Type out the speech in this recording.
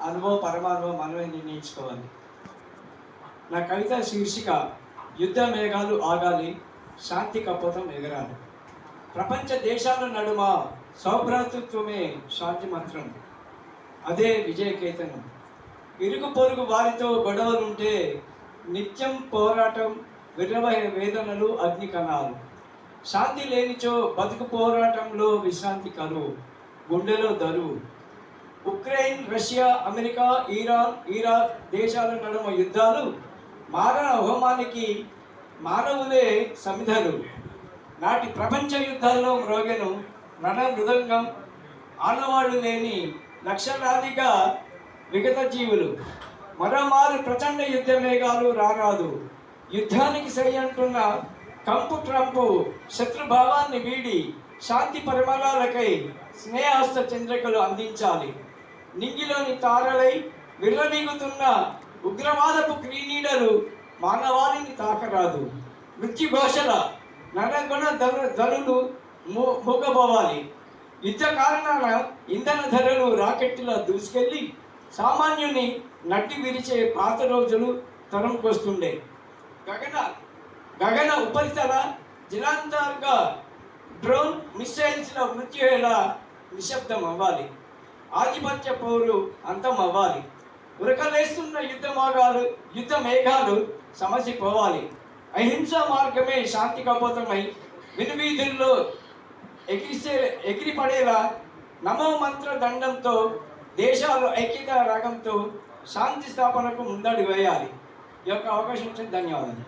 అనుభవం పరమానుభవం మనమే నిర్ణయించుకోవాలి. నా కవిత శీర్షిక యుద్ధ మేఘాలు ఆగాలి, శాంతి కపోతం ఎగరాలి. ప్రపంచ దేశాల నడుమ సౌభ్రాతృత్వమే శాంతి మంత్రం, అదే విజయకేతనం. ఇరుగు పొరుగు వారితో గొడవలుంటే నిత్యం పోరాటం, విరవహ వేదనలు, అగ్నికణాలు. శాంతి లేనిచో బతుకు పోరాటంలో విశ్రాంతి కరువు, గుండెలో దరువు. Ukraine, Russia, America, Iran, Iraq దేశాల నడుమ యుద్ధాలు మారణ హోమానికి మానవులే సమిధలు. నాటి ప్రపంచ యుద్ధాల్లో మ్రోగెను రణ మృదంగం, ఆనవాళ్లు లేని లక్షలాదిగా విగత జీవులు. మరోమారు ప్రచండ యుద్ధ మేఘాలు రారాదు. యుద్ధానికి సై అంటున్న కంపు ట్రంపు శత్రుభావాన్ని వీడి శాంతి పరిమళాలకై స్నేహాస్త చంద్రికలు అందించాలి. నింగిలోని తారలై విర్రవీగుతున్న ఉగ్రవాదపు క్రీనీడలు మానవాళిని తాకరాదు. మృత్యుఘోషల నరగుణ ధనులు మూగబోవాలి. యుద్ధ కారణాల ఇంధన ధరలు రాకెట్టులా దూసుకెళ్ళి సామాన్యుని నట్టి విరిచే పాత రోజులు తరంకొస్తుండే. గగన ఉపరితల జలాంతర్గ డ్రోన్ మిసైల్స్ల మృత్యువేళ నిశ్శబ్దం అవ్వాలి. ఆధిపత్య పౌరు అంతం అవ్వాలి. ఉరకలేస్తున్న యుద్ధ మేఘాలు సమసిపోవాలి. అహింస మార్గమే శాంతి కపోతమై వినువీధుల్లో ఎగిరిపడేలా నమో మంత్ర దండంతో దేశాలు ఐక్యత రాగంతో శాంతి స్థాపనకు ముందడుగు వేయాలి. ఈ యొక్క అవకాశం ఇచ్చిన ధన్యవాదాలు.